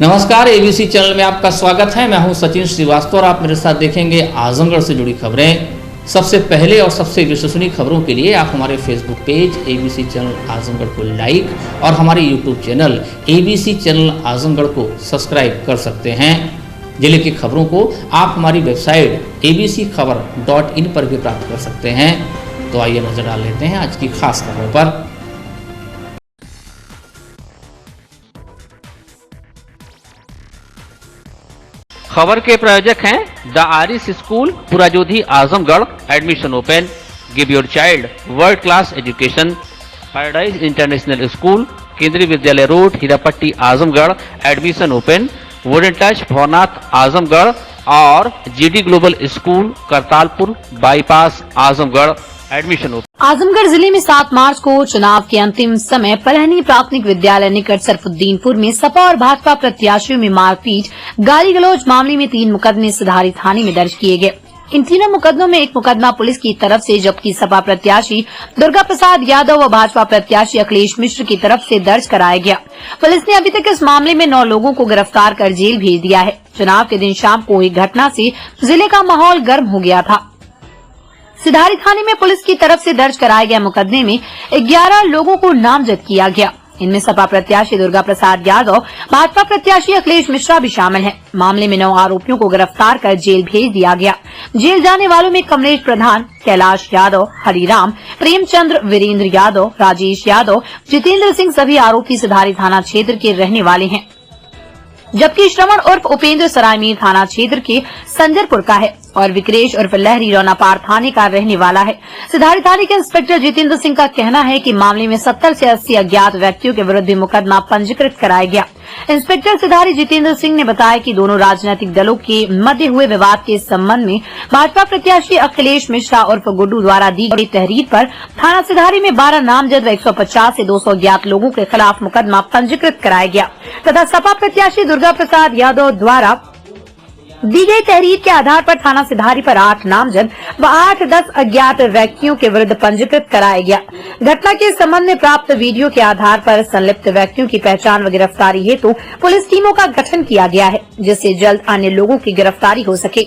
नमस्कार, ABC channel में आपका स्वागत है। मैं हूं सचिन श्रीवास्तव और आप मेरे साथ देखेंगे आजमगढ़ से जुड़ी खबरें। सबसे पहले और सबसे विश्वसनीय खबरों के लिए आप हमारे Facebook page ABC channel Azamgarh को लाइक और हमारे YouTube channel ABC channel Azamgarh को सब्सक्राइब कर सकते हैं। जिले की खबरों को आप हमारी वेबसाइट abckhabar.in पर भी प्राप्त कर सकते हैं। तो आइए नजर डाल लेते हैं आज की खास खबरों पर। खबर के प्रायोजक हैं the Aris school Purajodhi Azamgarh. Admission open. Give your child world class education. Paradise international school, Kendriya Vidyalaya road, Hirapatti, Azamgarh. Admission open. Wooden touch, Bhavnath, Azamgarh और GD global school, Kartalpur bypass, Azamgarh. Admission open. Azamgarh जिले में 7 मार्च को चुनाव के अंतिम समय पलहनी प्राथमिक विद्यालय निकट सरफुद्दीनपुर में सपा और भाजपा प्रत्याशियों में मारपीट, गाली गलौज मामले में 3 मुकदमे सधारी थाने में दर्ज किए गए। इन तीनों मुकदमों में एक मुकदमा पुलिस की तरफ से, जबकि सपा प्रत्याशी दुर्गा प्रसाद यादव व भाजपा प्रत्याशी अखिलेश मिश्र की तरफ से दर्ज कराया गया। पुलिस ने अभी तक इस मामले में 9 लोगों को गिरफ्तार कर जेल भेज दिया है। चुनाव के दिन शाम को हुई घटना से जिले का माहौल गर्म हो गया था। सिधारी थाने में पुलिस की तरफ से दर्ज कराए गए मुकदमे में 11 लोगों को नामजद किया गया। इनमें सपा प्रत्याशी दुर्गा प्रसाद यादव, भाजपा प्रत्याशी अखिलेश मिश्रा भी शामिल हैं। मामले में 9 आरोपियों को गिरफ्तार कर जेल भेज दिया गया। जेल जाने वालों में कमलेश प्रधान, कैलाश यादव, हरिराम, प्रेमचंद्र, वीरेंद्र यादव, राजेश यादव, जितेंद्र सिंह सभी आरोपी सिधारी थाना क्षेत्र के रहने वाले हैं, जबकि श्रवण उर्फ उपेंद्र सरायमीर थाना क्षेत्र के संजरपुर का है और विक्रेश उर्फ लहरी रौनापार थाने का रहने वाला है। सिधारी थाने के इंस्पेक्टर जितेंद्र सिंह का कहना है कि मामले में 70 से 80 अज्ञात व्यक्तियों के विरुद्ध मुकदमा पंजीकृत कराया गया। इंस्पेक्टर सिधारी जितेंद्र सिंह ने बताया कि दोनों राजनीतिक दलों के मध्य हुए विवाद के संबंध में भाजपा प्रत्याशी अखिलेश मिश्रा उर्फ गुड्डू द्वारा दी गई तहरीर पर थाना सिधारी में 12 नामजद व 150 से 200 अज्ञात लोगों के खिलाफ मुकदमा पंजीकृत कराया गया तथा सपा प्रत्याशी दुर्गा प्रसाद यादव द्वारा दी गई तहरीर के आधार पर थाना सिधारी पर 8 नामजद व 8-10 अज्ञात व्यक्तियों के विरुद्ध पंजीकृत कराया गया। घटना के संबंध में प्राप्त वीडियो के आधार पर संलिप्त व्यक्तियों की पहचान व गिरफ्तारी हेतु पुलिस टीमों का गठन किया गया है, जिससे जल्द अन्य लोगों की गिरफ्तारी हो सके।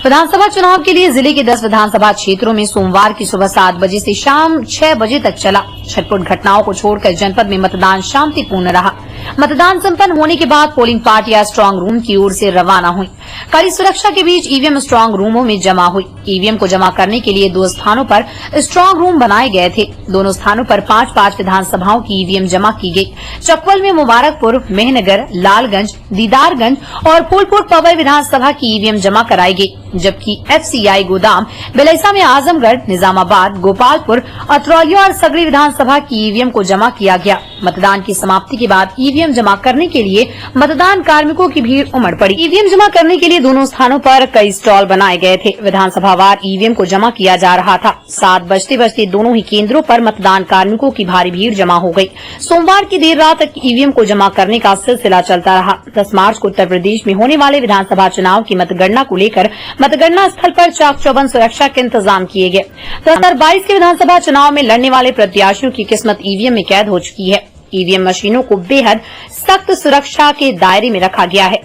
विधानसभा चुनाव के लिए जिले के 10 विधानसभा क्षेत्रों में सोमवार की सुबह 7 बजे से शाम 6 बजे तक चला। छटपुट घटनाओं को छोड़कर जनपद में मतदान शांतिपूर्ण रहा। मतदान संपन्न होने के बाद पोलिंग पार्टियां स्ट्रांग रूम की ओर से रवाना हुई। कड़ी सुरक्षा के बीच ईवीएम स्ट्रांग रूमों में जमा हुई। ईवीएम को जमा करने के लिए 2 स्थानों पर स्ट्रांग रूम बनाए गए थे। दोनों स्थानों पर 5-5 विधानसभाओं की ईवीएम जमा की गई। चकवल में मुबारकपुर, मेहनगर, लालगंज, दीदारगंज और फूलपुर पवई विधानसभा की ईवीएम जमा कराई गई, जबकि एफसीआई गोदाम, बिलैसा में आजमगढ़, निजामाबाद, गोपालपुर, अतरौलिया और सगड़ी विधानसभा की ईवीएम को जमा किया गया। मतदान की समाप्ति के बाद ईवीएम जमा करने के लिए मतदान कार्मिकों की भीड़ उमड़ पड़ी। ईवीएम जमा करने के लिए दोनों स्थानों पर कई स्टॉल बनाए गए थे। विधानसभावार ईवीएम को जमा किया जा रहा था। 7 बजते दोनों ही केंद्रों पर मतदान कार्मिकों की भारी भीड़ जमा हो गई। सोमवार की देर रात तक ईवीएम को जमा करने का सिलसिला चलता रहा। 10 मार्च को उत्तर प्रदेश में होने वाले विधानसभा चुनाव की मतगणना को लेकर मतगणना स्थल पर चाक चौबंद सुरक्षा के इंतजाम किए गए। 2022 के विधानसभा चुनाव में लड़ने वाले प्रत्याशियों की किस्मत ईवीएम में कैद हो चुकी है। ईवीएम मशीनों को बेहद सख्त सुरक्षा के दायरे में रखा गया है।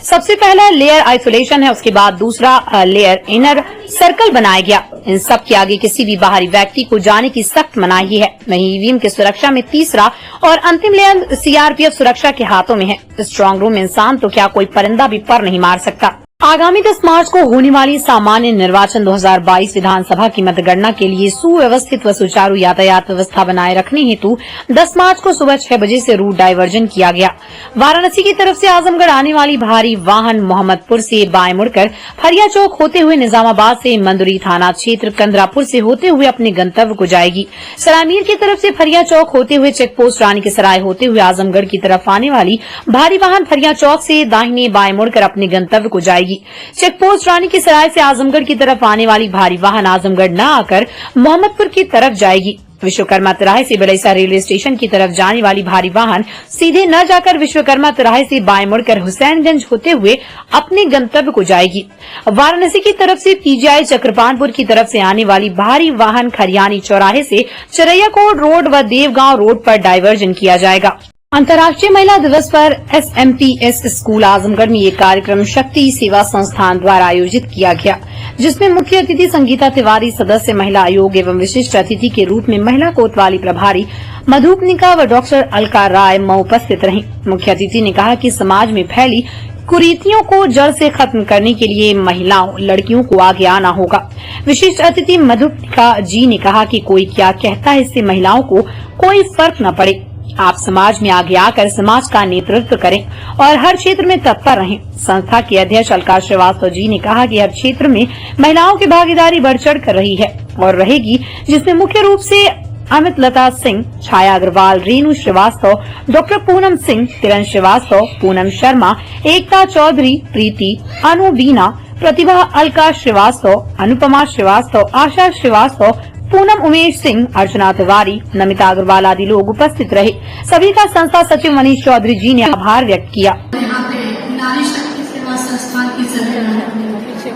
सबसे पहला लेयर आइसोलेशन है, उसके बाद दूसरा लेयर इनर सर्कल बनाया गया। इन सब के आगे किसी भी बाहरी व्यक्ति को जाने की सख्त मनाही है। वहीं ईवीएम की सुरक्षा में तीसरा और अंतिम लेयर सीआरपीएफ सुरक्षा के हाथों में है। स्ट्रांग रूम में इंसान तो क्या कोई परिंदा भी पर नहीं मार सकता। आगामी 10 मार्च को होने वाली सामान्य निर्वाचन 2022 विधानसभा की मतगणना के लिए सुव्यवस्थित व सुचारू यातायात व्यवस्था बनाए रखने हेतु 10 मार्च को सुबह 6 बजे से रूट डायवर्जन किया गया। वाराणसी की तरफ से आजमगढ़ आने वाली भारी वाहन मोहम्मदपुर से बाएं मुड़कर फरिया चौक होते हुए निजामाबाद से मंदुरी थाना क्षेत्र कंदरापुर से होते हुए अपने गंतव्य को जाएगी। सरायमीर की तरफ से फरिया चौक होते हुए चेक पोस्ट रानी के सराय होते हुए आजमगढ़ की तरफ आने वाली भारी वाहन फरिया चौक से दाहिने बाएं मुड़कर अपने गंतव्य को जाएगी। चेक पोस्ट रानी की सराय से आजमगढ़ की तरफ आने वाली भारी वाहन आजमगढ़ न आकर मोहम्मदपुर की तरफ जाएगी। विश्वकर्मा तिराहे से बिलैसा रेलवे स्टेशन की तरफ जाने वाली भारी वाहन सीधे न जाकर विश्वकर्मा तिराहे से बाएं मुड़कर हुसैनगंज होते हुए अपने गंतव्य को जाएगी। वाराणसी की तरफ से पीजीआई चक्रपानपुर की तरफ से आने वाली भारी वाहन खरियानी चौराहे से चिरैयाकोट रोड व देवगांव रोड पर डायवर्जन किया जाएगा। अंतर्राष्ट्रीय महिला दिवस पर SMPS स्कूल आजमगढ़ में ये कार्यक्रम शक्ति सेवा संस्थान द्वारा आयोजित किया गया, जिसमें मुख्य अतिथि संगीता तिवारी, सदस्य महिला आयोग एवं विशिष्ट अतिथि के रूप में महिला कोतवाली प्रभारी मधुपनिका व डॉक्टर अलका राय मऊ उपस्थित रहीं। मुख्य अतिथि ने कहा कि समाज में फैली कुरीतियों को जड़ से खत्म करने के लिए महिलाओं, लड़कियों को आगे आना होगा। विशिष्ट अतिथि मधुपनिका जी ने कहा कि कोई क्या कहता है, इससे महिलाओं को कोई फर्क न पड़े। आप समाज में आगे आकर समाज का नेतृत्व करें और हर क्षेत्र में तत्पर रहें। संस्था के अध्यक्ष अलका श्रीवास्तव जी ने कहा कि हर क्षेत्र में महिलाओं की भागीदारी बढ़ चढ़ कर रही है और रहेगी, जिसमें मुख्य रूप से अमित लता सिंह, छाया अग्रवाल, रेणु श्रीवास्तव, डॉक्टर पूनम सिंह, किरण श्रीवास्तव, पूनम शर्मा, एकता चौधरी, प्रीति, अनु बीना, प्रतिभा अलका श्रीवास्तव, अनुपमा श्रीवास्तव, आशा श्रीवास्तव, पूनम उमेश सिंह, अर्चना तिवारी, नमिता अग्रवाल आदि लोग उपस्थित रहे। सभी का संस्था सचिव मनीष चौधरी जी ने आभार व्यक्त किया। यहाँ पे नारी शक्ति सेवा संस्थान की सदस्य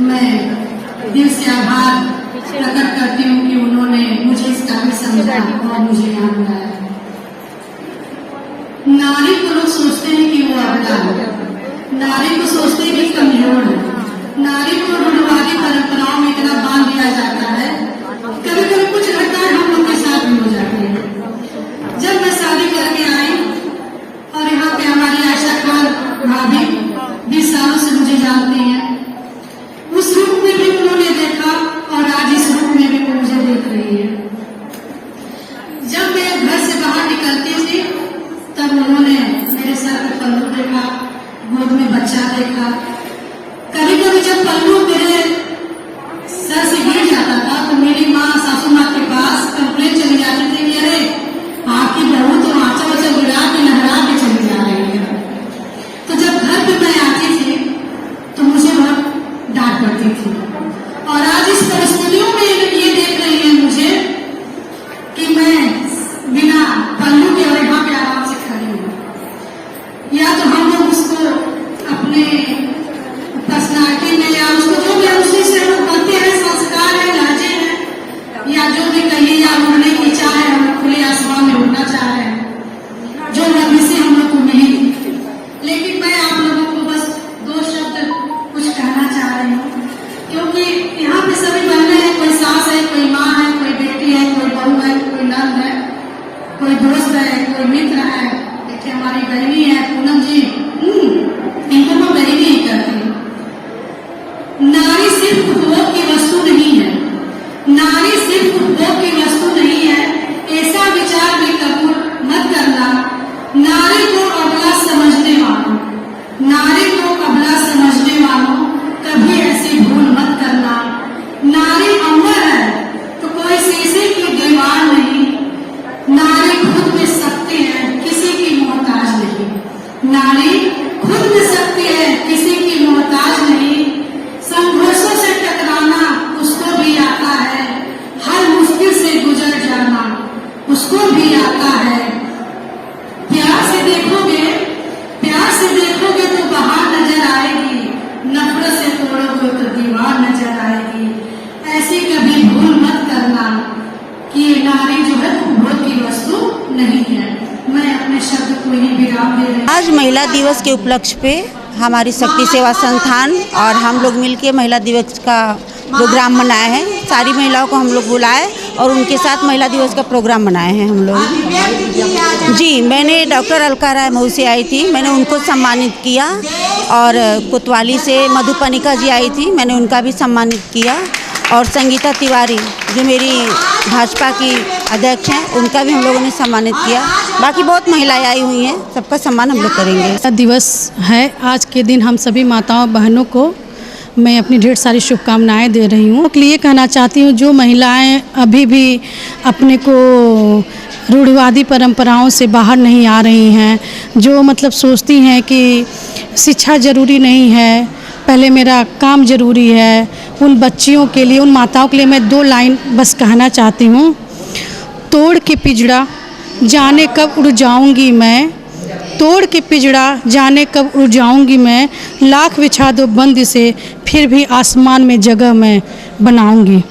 मैं दिल से आभार प्रकट करती हूँ कि उन्होंने मुझे इस काबिल समझा और मुझे यहाँ बुलाया। नारी को लोग सोचते हैं कि वो अबला है, नारी को सोचते हैं कि कमजोर है, नारी को रूढ़िवादी परंपराओं में इतना बांध दिया जाता है। कभी कभी कुछ घटनाएं हम लोग के साथ भी हो जाती है। जब मैं शादी करके आई और यहाँ पे हमारी आशा खान भाभी 20 सालों से मुझे जानती हैं, उस रूप में भी उन्होंने देखा और आज इस रूप में भी वो मुझे देख रही है। जब मैं घर से बाहर निकलती थी तब उन्होंने मेरे सर पे पल्लू देखा, गोद में बच्चा देखा। कभी कभी जब पल्लू मेरे सर से गिर जाता था तो मेरी माँ, सासू माँ के पास कंप्लेन चली जाती थी कि अरे आपकी बहू तो आंचा वचा गिरा के नहरा के चली जा रही है। तो जब घर पे मैं आती थी तो मुझे बहुत डांट पड़ती थी और आज इस परिस्थितियों में ये देख रही है मुझे कि मैं बिना पल्लू के और यहाँ पे आराम से खड़ी हूँ। या तो हम लोग उसको अपने पर्सनालिटी में या उसको जो भी उसी से लोग बनते हैं, संस्कार है, लहजे हैं या जो भी कहिए, या उड़ने की चाह है, हम खुले आसमान में उड़ना चाह रहे हैं, जो नबी से हम लोग को मिली। लेकिन मैं आप लोगों को बस 2 शब्द कुछ कहना चाह रही हूँ, क्योंकि यहाँ पे सभी बहनें हैं, कोई सास है, कोई माँ है, कोई बेटी है, कोई बहू है, कोई नंद है, कोई दोस्त है, कोई मित्र है। देखिए हमारी बहनी है पूनम जी, इनको मैं बहनी ही करती हूँ। नारी सिर्फ उपभोग की वस्तु नहीं है, नारी सिर्फ उपभोग की वस्तु नहीं है, ऐसा विचार भी कबूल मत करना। नारी को अबला समझने वालों, नारी को अबला समझने वालों कभी ऐसी भूल मत करना। नारी अमर है तो कोई शीशे की दीवार नहीं, नारी खुद में शक्ति है, किसी की मोहताज नहीं। नारी खुद में शक्ति है, किसी की मोहताज नहीं। संघर्षों से टकराना उसको भी आता है, हर मुश्किल से गुजर जाना उसको भी आता है। प्यार से देखोगे, प्यार से देखोगे तो बहार नजर आएगी, नफरत से तोड़ोगे तो दीवार नजर आएगी। ऐसी कभी भूल मत करना कि ये नारी जो है उपभोग की वस्तु नहीं है। मैं अपने शब्द को ही विराम दे रही हूँ। आज महिला दिवस के उपलक्ष्य पे हमारी शक्ति सेवा संस्थान और हम लोग मिलके महिला दिवस का प्रोग्राम मनाए हैं। सारी महिलाओं को हम लोग बुलाए और उनके साथ महिला दिवस का प्रोग्राम मनाए हैं हम लोग। जी, मैंने डॉक्टर अलका राय मऊ से आई थी, मैंने उनको सम्मानित किया और कोतवाली से मधुपनिका जी आई थी, मैंने उनका भी सम्मानित किया और संगीता तिवारी जो मेरी भाजपा की अध्यक्ष हैं उनका भी हम लोगों ने सम्मानित किया। बाकी बहुत महिलाएं आई हुई हैं, सबका सम्मान हम लोग करेंगे। दिवस है आज के दिन, हम सभी माताओं बहनों को मैं अपनी ढेर सारी शुभकामनाएं दे रही हूँ। ये कहना चाहती हूँ जो महिलाएं अभी भी अपने को रूढ़िवादी परंपराओं से बाहर नहीं आ रही हैं, जो मतलब सोचती हैं कि शिक्षा ज़रूरी नहीं है, पहले मेरा काम ज़रूरी है, उन बच्चियों के लिए, उन माताओं के लिए मैं 2 लाइन बस कहना चाहती हूँ। तोड़ के पिंजड़ा जाने कब उड़ जाऊंगी मैं, तोड़ के पिंजड़ा जाने कब उड़ जाऊंगी मैं, लाख बिछा दो बंद से फिर भी आसमान में जगह मैं बनाऊंगी।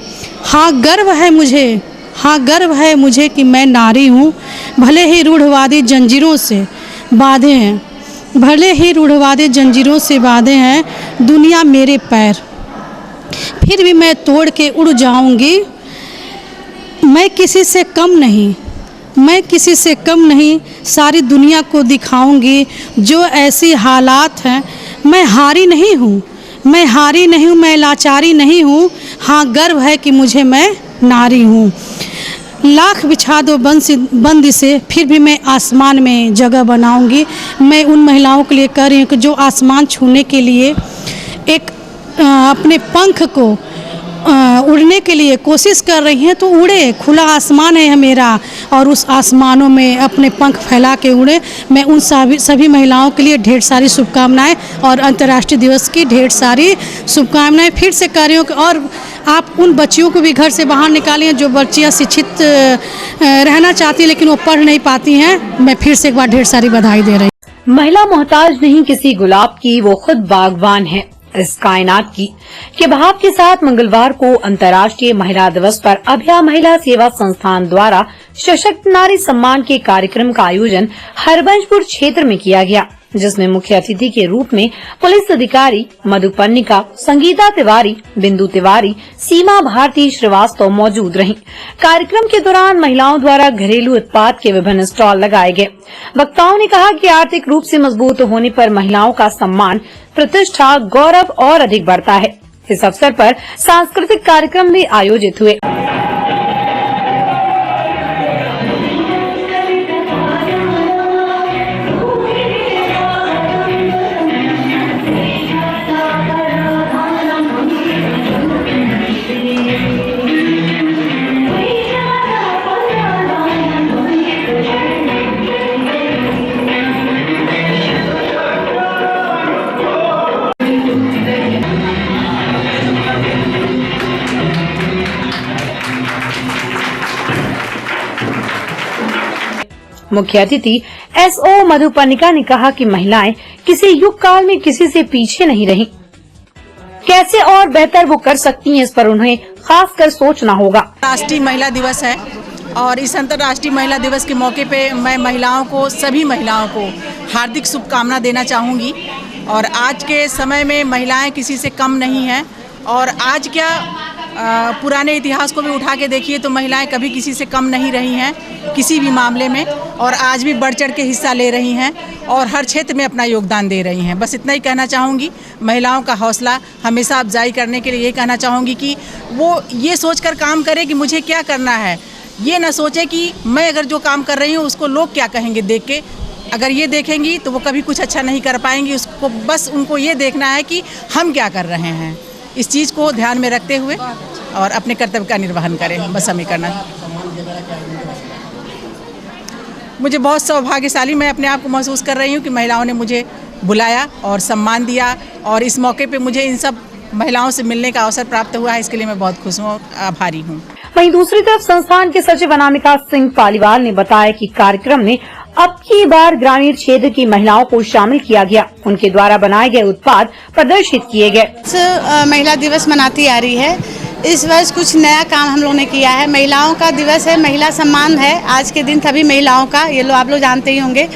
हाँ गर्व है मुझे, हाँ, गर्व है मुझे कि मैं नारी हूँ। भले ही रूढ़वादी जंजीरों से बांधे हैं, भले ही रूढ़वादी जंजीरों से बांधे हैं दुनिया मेरे पैर, फिर भी मैं तोड़ के उड़ जाऊंगी। मैं किसी से कम नहीं, मैं किसी से कम नहीं, सारी दुनिया को दिखाऊंगी जो ऐसी हालात हैं। मैं हारी नहीं हूँ, मैं हारी नहीं हूँ, मैं लाचारी नहीं हूँ। हाँ, गर्व है कि मुझे मैं नारी हूँ। लाख बिछा दो बंदी से, फिर भी मैं आसमान में जगह बनाऊंगी। मैं उन महिलाओं के लिए कह रही हूँ कि जो आसमान छूने के लिए एक अपने पंख को उड़ने के लिए कोशिश कर रही हैं, तो उड़े। खुला आसमान है मेरा और उस आसमानों में अपने पंख फैला के उड़े। मैं उन सभी महिलाओं के लिए ढेर सारी शुभकामनाएं और अंतर्राष्ट्रीय दिवस की ढेर सारी शुभकामनाएं फिर से कर रही हूँ। और आप उन बच्चियों को भी घर से बाहर निकालें जो बच्चियाँ शिक्षित रहना चाहती हैं लेकिन वो पढ़ नहीं पाती हैं। मैं फिर से एक बार ढेर सारी बधाई दे रही हूँ। महिला मोहताज नहीं किसी गुलाब की, वो खुद बागबान है इस कायनात की के भाव के साथ मंगलवार को अंतर्राष्ट्रीय महिला दिवस पर अभया महिला सेवा संस्थान द्वारा सशक्त नारी सम्मान के कार्यक्रम का आयोजन हरबंशपुर क्षेत्र में किया गया, जिसमें मुख्य अतिथि के रूप में पुलिस अधिकारी मधुपर्णिका, संगीता तिवारी, बिंदु तिवारी, सीमा भारती श्रीवास्तव मौजूद रहीं। कार्यक्रम के दौरान महिलाओं द्वारा घरेलू उत्पाद के विभिन्न स्टॉल लगाए गए। वक्ताओं ने कहा कि आर्थिक रूप से मजबूत होने पर महिलाओं का सम्मान, प्रतिष्ठा, गौरव और अधिक बढ़ता है। इस अवसर पर सांस्कृतिक कार्यक्रम भी आयोजित हुए। मुख्य अतिथि एसओ मधुपर्णिका ने कहा कि महिलाएं किसी युग काल में किसी से पीछे नहीं रहीं। कैसे और बेहतर वो कर सकती हैं, इस पर उन्हें खासकर सोचना होगा। राष्ट्रीय महिला दिवस है और इस अंतर्राष्ट्रीय महिला दिवस के मौके पे मैं महिलाओं को, सभी महिलाओं को हार्दिक शुभकामना देना चाहूँगी। और आज के समय में महिलाएं किसी से कम नहीं हैं। और आज क्या, पुराने इतिहास को भी उठा के देखिए तो महिलाएं कभी किसी से कम नहीं रही हैं किसी भी मामले में, और आज भी बढ़ चढ़ के हिस्सा ले रही हैं और हर क्षेत्र में अपना योगदान दे रही हैं। बस इतना ही कहना चाहूँगी। महिलाओं का हौसला हमेशा अफजाई करने के लिए ये कहना चाहूँगी कि वो ये सोचकर काम करे कि मुझे क्या करना है। ये ना सोचे कि मैं अगर जो काम कर रही हूँ उसको लोग क्या कहेंगे देख के। अगर ये देखेंगी तो वो कभी कुछ अच्छा नहीं कर पाएंगी। उसको बस उनको ये देखना है कि हम क्या कर रहे हैं। इस चीज़ को ध्यान में रखते हुए और अपने कर्तव्य का निर्वहन करें, बस हमें करना है। मुझे बहुत सौभाग्यशाली मैं अपने आप को महसूस कर रही हूँ कि महिलाओं ने मुझे बुलाया और सम्मान दिया, और इस मौके पे मुझे इन सब महिलाओं से मिलने का अवसर प्राप्त हुआ है। इसके लिए मैं बहुत खुश हूँ और आभारी हूँ। वहीं दूसरी तरफ संस्थान के सचिव अनामिका सिंह पालीवाल ने बताया कि कार्यक्रम में अब की बार ग्रामीण क्षेत्र की महिलाओं को शामिल किया गया। उनके द्वारा बनाए गए उत्पाद प्रदर्शित किए गए। महिला दिवस मनाती आ रही है। इस वर्ष कुछ नया काम हम लोगों ने किया है। महिलाओं का दिवस है, महिला सम्मान है आज के दिन सभी महिलाओं का, ये लोग आप लोग जानते ही होंगे।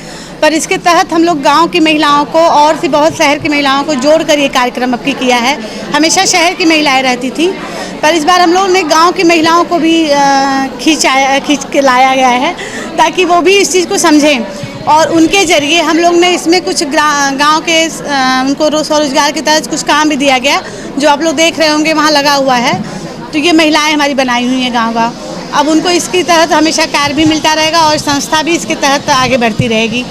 पर इसके तहत हम लोग गांव की महिलाओं को और भी बहुत शहर की महिलाओं को जोड़कर ये कार्यक्रम अब की किया है। हमेशा शहर की महिलाएं रहती थी, पर इस बार हम लोगों ने गांव की महिलाओं को भी खींच के लाया गया है ताकि वो भी इस चीज़ को समझें। और उनके जरिए हम लोग ने इसमें कुछ गांव के उनको स्वरोजगार के तहत कुछ काम भी दिया गया, जो आप लोग देख रहे होंगे वहाँ लगा हुआ है। तो ये महिलाएं हमारी बनाई हुई हैं गांव। अब उनको इसके तहत हमेशा कार्य भी मिलता रहेगा और संस्था भी इसके तहत आगे बढ़ती रहेगी।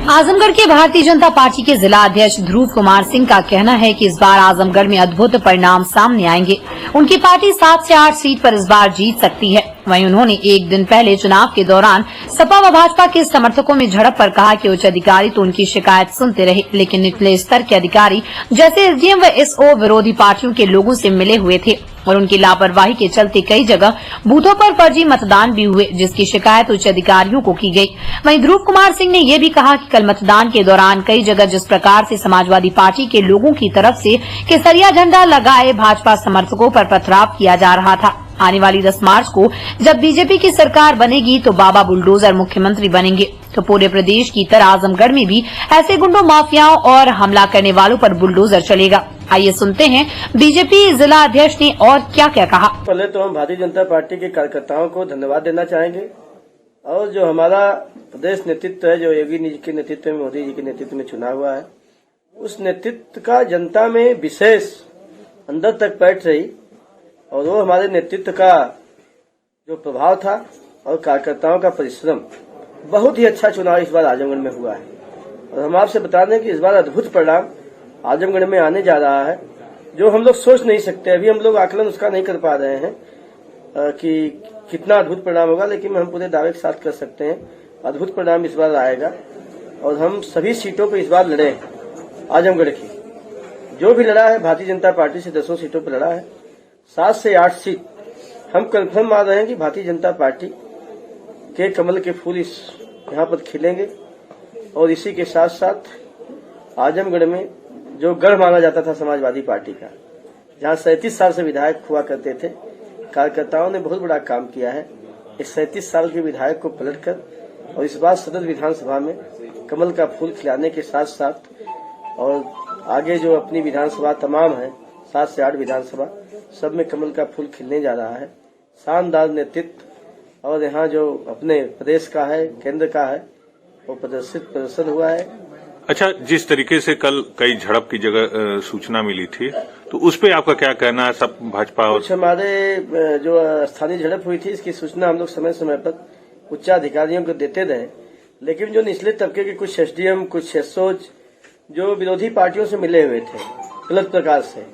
आजमगढ़ के भारतीय जनता पार्टी के जिला अध्यक्ष ध्रुव कुमार सिंह का कहना है कि इस बार आजमगढ़ में अद्भुत परिणाम सामने आएंगे। उनकी पार्टी 7 से 8 सीट पर इस बार जीत सकती है। वहीं उन्होंने एक दिन पहले चुनाव के दौरान सपा व भाजपा के समर्थकों में झड़प पर कहा कि उच्च अधिकारी तो उनकी शिकायत सुनते रहे, लेकिन निचले स्तर के अधिकारी जैसे एसडीएम व एसओ विरोधी पार्टियों के लोगों से मिले हुए थे और उनकी लापरवाही के चलते कई जगह बूथों पर फर्जी मतदान भी हुए, जिसकी शिकायत उच्च अधिकारियों को की गई। वहीं ध्रुव कुमार सिंह ने यह भी कहा कि कल मतदान के दौरान कई जगह जिस प्रकार से समाजवादी पार्टी के लोगों की तरफ से केसरिया झंडा लगाए भाजपा समर्थकों पर पथराव किया जा रहा था, आने वाली 10 मार्च को जब बीजेपी की सरकार बनेगी तो बाबा बुलडोजर मुख्यमंत्री बनेंगे, तो पूरे प्रदेश की तरह आजमगढ़ में भी ऐसे गुंडों, माफियाओं और हमला करने वालों पर बुलडोजर चलेगा। आइए सुनते हैं बीजेपी जिला अध्यक्ष ने और क्या क्या कहा। पहले तो हम भारतीय जनता पार्टी के कार्यकर्ताओं को धन्यवाद देना चाहेंगे और जो हमारा प्रदेश नेतृत्व है, जो योगी जी के नेतृत्व में, मोदी जी के नेतृत्व में चुना हुआ है, उस नेतृत्व का जनता में विशेष अंदर तक बैठ रही और वो हमारे नेतृत्व का जो प्रभाव था और कार्यकर्ताओं का परिश्रम, बहुत ही अच्छा चुनाव इस बार आजमगढ़ में हुआ है। और हम आपसे बता दें कि इस बार अद्भुत परिणाम आजमगढ़ में आने जा रहा है, जो हम लोग सोच नहीं सकते। अभी हम लोग आकलन उसका नहीं कर पा रहे हैं कि कितना अद्भुत परिणाम होगा, लेकिन हम पूरे दावे के साथ कर सकते हैं अद्भुत परिणाम इस बार आएगा। और हम सभी सीटों पर इस बार लड़े हैं। आजमगढ़ की जो भी लड़ा है भारतीय जनता पार्टी से 10 सीटों पर लड़ा है, 7 से 8 सीट हम कन्फर्म मान रहे हैं कि भारतीय जनता पार्टी के कमल के फूल इस यहाँ पर खिलेंगे। और इसी के साथ साथ आजमगढ़ में जो गढ़ माना जाता था समाजवादी पार्टी का, जहाँ 37 साल से विधायक हुआ करते थे, कार्यकर्ताओं ने बहुत बड़ा काम किया है। इस 37 साल के विधायक को पलटकर और इस बार सदर विधानसभा में कमल का फूल खिलाने के साथ साथ और आगे जो अपनी विधानसभा तमाम है, 7 से 8 विधानसभा, सब में कमल का फूल खिलने जा रहा है। शानदार नेतृत्व और यहाँ जो अपने प्रदेश का है, केंद्र का है, वो प्रदर्शन हुआ है। अच्छा, जिस तरीके से कल कई झड़प की जगह सूचना मिली थी, तो उस पे आपका क्या कहना है? सब भाजपा और कुछ हमारे जो स्थानीय झड़प हुई थी, इसकी सूचना हम लोग समय समय पर उच्चाधिकारियों को देते रहे, लेकिन जो निचले तबके के कुछ एसडीएम, कुछ एसओज जो विरोधी पार्टियों से मिले हुए थे गलत प्रकार से,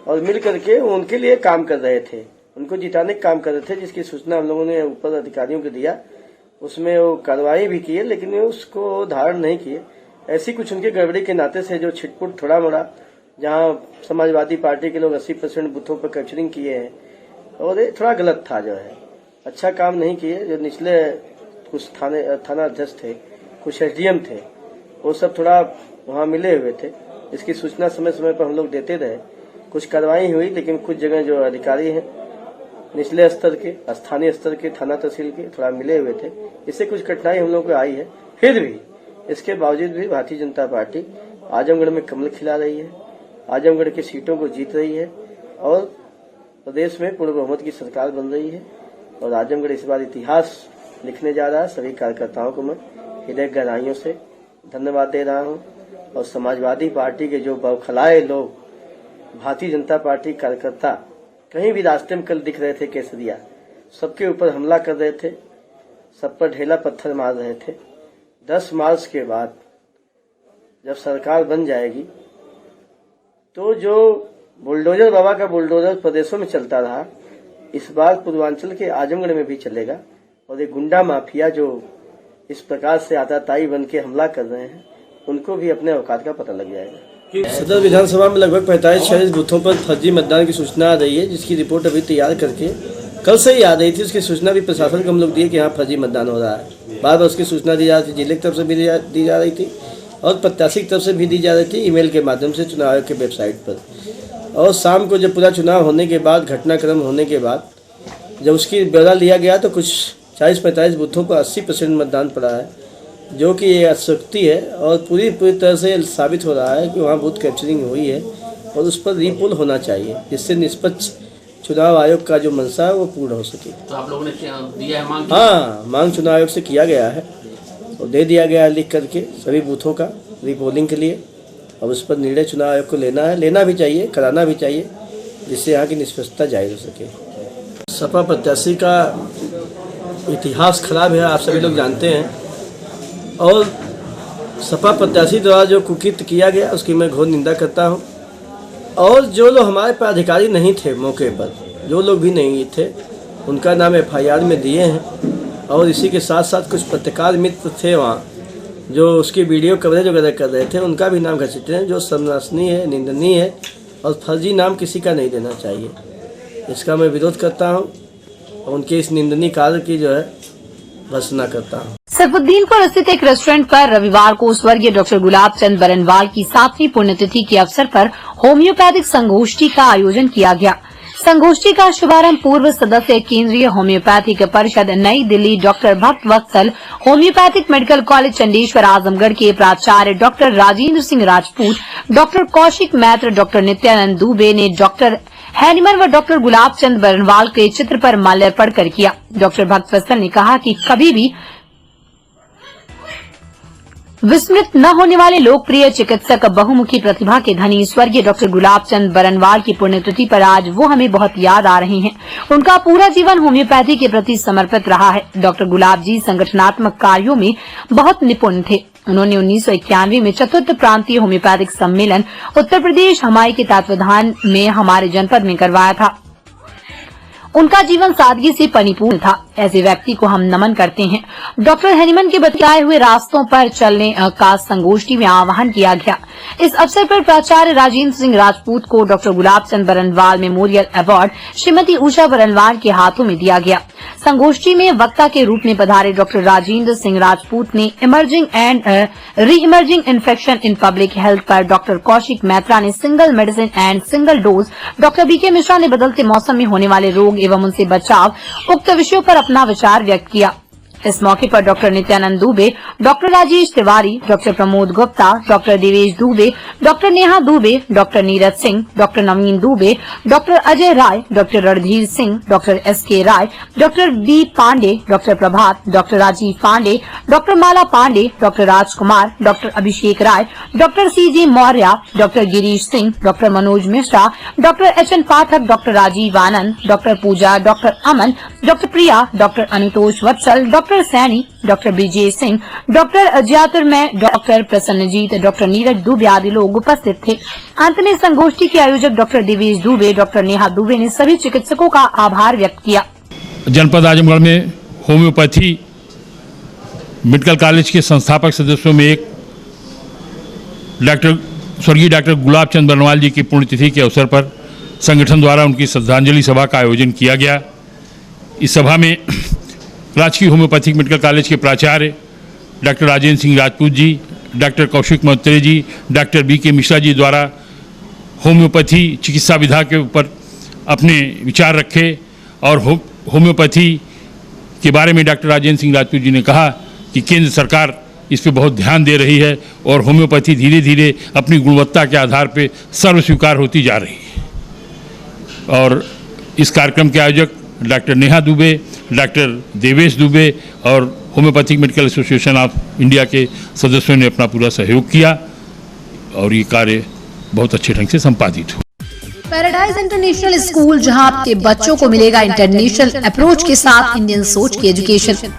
और मिल करके उनके लिए काम कर रहे थे, उनको जिताने का काम कर रहे थे, जिसकी सूचना हम लोगों ने ऊपर अधिकारियों को दिया। उसमें वो कार्रवाई भी की है, लेकिन वे उसको धारण नहीं किए। ऐसी कुछ उनके गड़बड़ी के नाते से जो छिटपुट थोड़ा मोड़ा, जहाँ समाजवादी पार्टी के लोग 80% बूथों पर कैप्चरिंग किए हैं, और ये थोड़ा गलत था, जो है अच्छा काम नहीं किए। जो निचले कुछ थाना अध्यक्ष थे, कुछ एसडीएम थे, वो सब थोड़ा वहाँ मिले हुए थे। इसकी सूचना समय समय पर हम लोग देते रहे। कुछ कार्रवाई हुई, लेकिन कुछ जगह जो अधिकारी हैं निचले स्तर के, स्थानीय स्तर के, थाना तहसील के, थोड़ा मिले हुए थे। इससे कुछ कठिनाई हम लोग को आई है। फिर भी इसके बावजूद भी भारतीय जनता पार्टी आजमगढ़ में कमल खिला रही है, आजमगढ़ की सीटों को जीत रही है और प्रदेश में पूर्ण बहुमत की सरकार बन रही है। और आजमगढ़ इस बार इतिहास लिखने जा रहा है। सभी कार्यकर्ताओं को मैं हृदय गहराइयों से धन्यवाद दे रहा हूँ। और समाजवादी पार्टी के जो बौखलाए लोग, भारतीय जनता पार्टी कार्यकर्ता कहीं भी रास्ते में कल दिख रहे थे केसरिया, सबके ऊपर हमला कर रहे थे, सब पर ढेला पत्थर मार रहे थे। 10 मार्च के बाद जब सरकार बन जाएगी तो जो बुलडोजर बाबा का बुलडोजर प्रदेशों में चलता रहा, इस बार पूर्वांचल के आजमगढ़ में भी चलेगा। और ये गुंडा माफिया जो इस प्रकार से आताताई बन के हमला कर रहे हैं, उनको भी अपने औकात का पता लग जाएगा। सदर विधानसभा में लगभग 45-46 बूथों पर फर्जी मतदान की सूचना आ रही है, जिसकी रिपोर्ट अभी तैयार करके कल से ही आ रही थी। उसकी सूचना भी प्रशासन को हम लोग दिए कि यहाँ फर्जी मतदान हो रहा है। बार बार उसकी सूचना दी जा रही थी, जिले की तरफ से भी दी जा रही थी और प्रत्याशी की तरफ से भी दी जा रही थी, ईमेल के माध्यम से चुनाव आयोग के वेबसाइट पर। और शाम को जब पूरा चुनाव होने के बाद, घटनाक्रम होने के बाद जब उसकी ब्यौरा लिया गया तो कुछ 40-45 बूथों पर 80% मतदान पड़ा है, जो कि ये अशक्ति है। और पूरी तरह से साबित हो रहा है कि वहाँ बूथ कैप्चरिंग हुई है और उस पर रीपोल होना चाहिए, जिससे निष्पक्ष चुनाव आयोग का जो मंशा है वो पूर्ण हो सके। तो आप लोगों ने दिया है मांग? हाँ, मांग चुनाव आयोग से किया गया है और दे दिया गया है लिख करके सभी बूथों का रीपोलिंग के लिए। अब उस पर निर्णय चुनाव आयोग को लेना भी चाहिए, कराना भी चाहिए, जिससे यहाँ की निष्पक्षता जाहिर हो सके। सपा प्रत्याशी का इतिहास खराब है, आप सभी लोग जानते हैं। और सपा प्रत्याशी द्वारा जो कुकृत्य किया गया उसकी मैं घोर निंदा करता हूं। और जो लोग हमारे पर अधिकारी नहीं थे मौके पर, जो लोग भी नहीं थे, उनका नाम FIR में दिए हैं। और इसी के साथ साथ कुछ पत्रकार मित्र थे वहाँ जो उसकी वीडियो कवरेज वगैरह कर रहे थे, उनका भी नाम घसीटे हैं, जो सरासनीय है, निंदनीय है और फर्जी नाम किसी का नहीं देना चाहिए। इसका मैं विरोध करता हूँ और उनके इस निंदनीय कार्य की जो है भर्त्सना करता हूँ। सरफुद्दीनपुर स्थित एक रेस्टोरेंट पर रविवार को स्वर्गीय डॉक्टर गुलाब चंद बरनवाल की 7वीं पुण्यतिथि के अवसर पर होम्योपैथिक संगोष्ठी का आयोजन किया गया। संगोष्ठी का शुभारंभ पूर्व सदस्य केंद्रीय होम्योपैथिक परिषद नई Delhi doctor Bhakt Vatsal, homeopathic medical college Chandeshwar Azamgarh के प्राचार्य doctor Rajendra Singh Rajput, doctor Kaushik Maitra, doctor Nityanand Dubey ने डॉक्टर हैनिमन व डॉक्टर गुलाब चंद बरनवाल के चित्र पर माल्यार्पण कर किया। डॉक्टर भक्त वत्सल ने कहा कि कभी भी विस्मृत न होने वाले लोकप्रिय चिकित्सक, बहुमुखी प्रतिभा के धनी स्वर्गीय डॉक्टर गुलाब चंद बरनवाल की पुण्यतिथि पर आज वो हमें बहुत याद आ रहे हैं। उनका पूरा जीवन होम्योपैथी के प्रति समर्पित रहा है। डॉक्टर गुलाब जी संगठनात्मक कार्यों में बहुत निपुण थे। उन्होंने 1991 में चतुर्थ प्रांतीय होम्योपैथिक सम्मेलन उत्तर प्रदेश हमारे के तत्वावधान में हमारे जनपद में करवाया था। उनका जीवन सादगी से परिपूर्ण था। ऐसे व्यक्ति को हम नमन करते हैं। डॉक्टर हैनिमन के बताए हुए रास्तों पर चलने का संगोष्ठी में आह्वान किया गया। इस अवसर पर प्राचार्य राजेंद्र सिंह राजपूत को doctor Gulab Chand Barnwal memorial award Shrimati Usha Barnwal के हाथों में दिया गया। संगोष्ठी में वक्ता के रूप में पधारे डॉक्टर राजेंद्र सिंह राजपूत ने emerging and re emerging infection in public health पर, डॉक्टर कौशिक मैत्रा ने single medicine and single dose, doctor B K Mishra ने बदलते मौसम में होने वाले रोग एवं उनसे बचाव उक्त विषयों पर अपना विचार व्यक्त किया। इस मौके पर doctor Nityanand Dubey, doctor Rajesh Tiwari, doctor Pramod Gupta, doctor Devesh Dubey, doctor Neha Dubey, doctor Neeraj Singh, doctor Naveen Dubey, doctor Ajay Rai, doctor Randhir Singh, doctor SK Rai, doctor B Pandey, doctor Prabhat, doctor Rajeev Pandey, doctor Mala Pandey, doctor Rajkumar, doctor Abhishek Rai, doctor CG Maurya, doctor Girish Singh, doctor Manoj Mishra, doctor HN Pathak, doctor Rajeev Anand, doctor Pooja, doctor Aman, doctor प्रिया, doctor Anutosh Vatsal, doctor Saini, doctor Vijay Singh, doctor Jyotirmay, doctor Prasanjit, doctor Neeraj Dubey आदि लोग उपस्थित थे। अंत में संगोष्ठी के आयोजक doctor Devesh Dubey, doctor Neha Dubey ने सभी चिकित्सकों का आभार व्यक्त किया। जनपद आजमगढ़ में होम्योपैथी मेडिकल कॉलेज के संस्थापक सदस्यों में एक स्वर्गीय डॉक्टर गुलाब चंद बरनवाल जी की पुण्यतिथि के अवसर पर संगठन द्वारा उनकी श्रद्धांजलि सभा का आयोजन किया गया। इस सभा में राजकीय होम्योपैथिक मेडिकल कॉलेज के प्राचार्य डॉक्टर राजेंद्र सिंह राजपूत जी, डॉक्टर कौशिक मैत्रे जी, डॉक्टर बीके मिश्रा जी द्वारा होम्योपैथी चिकित्सा विधा के ऊपर अपने विचार रखे और होम्योपैथी के बारे में डॉक्टर राजेंद्र सिंह राजपूत जी ने कहा कि केंद्र सरकार इस पर बहुत ध्यान दे रही है और होम्योपैथी धीरे धीरे अपनी गुणवत्ता के आधार पर सर्व स्वीकार होती जा रही है। और इस कार्यक्रम के आयोजक डॉक्टर नेहा दुबे, डॉक्टर देवेश दुबे और homeopathic medical association of India के सदस्यों ने अपना पूरा सहयोग किया और ये कार्य बहुत अच्छे ढंग से संपादित हुआ। पैराडाइज इंटरनेशनल स्कूल, जहां आपके बच्चों को मिलेगा इंटरनेशनल अप्रोच के साथ इंडियन सोच की एजुकेशन।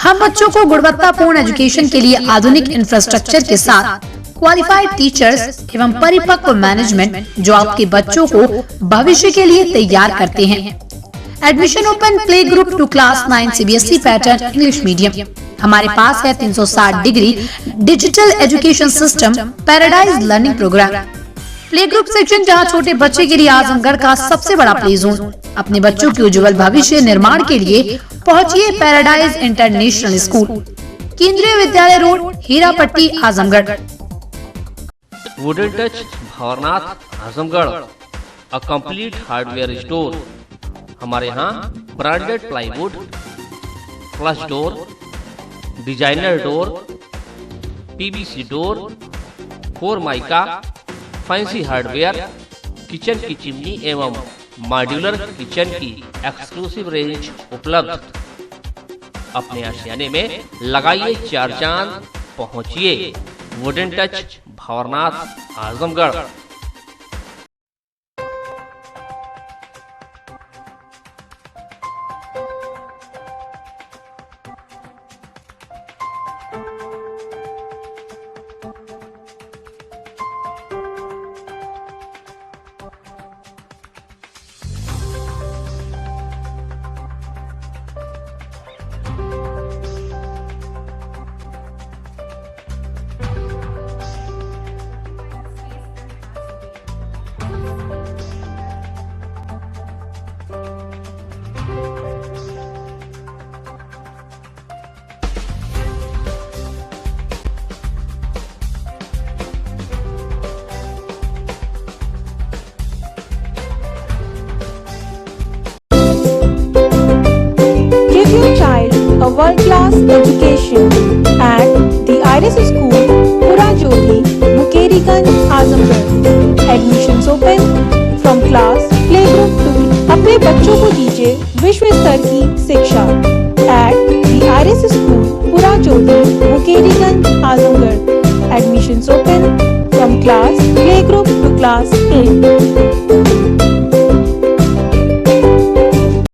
हम बच्चों को गुणवत्तापूर्ण एजुकेशन के लिए आधुनिक इंफ्रास्ट्रक्चर के साथ क्वालिफाइड टीचर्स एवं परिपक्व मैनेजमेंट जो आपके बच्चों को भविष्य के लिए तैयार करते हैं। Admission open play group to class 9 CBSE pattern English medium. हमारे पास है 360 degree digital education system paradise learning program. Play group section, जहां छोटे बच्चे के लिए आजमगढ़ का सबसे बड़ा प्ले जोन। अपने बच्चों के उज्जवल भविष्य निर्माण के लिए पहुंचिए paradise international school, Kendriya Vidyalaya road, Hirapatti, Azamgarh. Wooden touch Bhavarnath Azamgarh, a complete hardware store. हमारे यहाँ branded plywood, flush door, designer door, PVC door, 4 mica, fancy hardware, kitchen की चिमनी एवं मॉड्यूलर किचन की एक्सक्लूसिव रेंज उपलब्ध। अपने आशियाने में लगाइए 4 चांद, पहुंचिए wooden touch Bhavarnath Azamgarh. world-class education at the Iris School, Purajodi, Mukeriganj, Azamgarh. Admissions open from class playgroup to अपने बच्चों को दीजिए विश्व स्तर की शिक्षा at the Iris School, Purajodi, Mukeriganj, Azamgarh. Admissions open from class playgroup to class 8.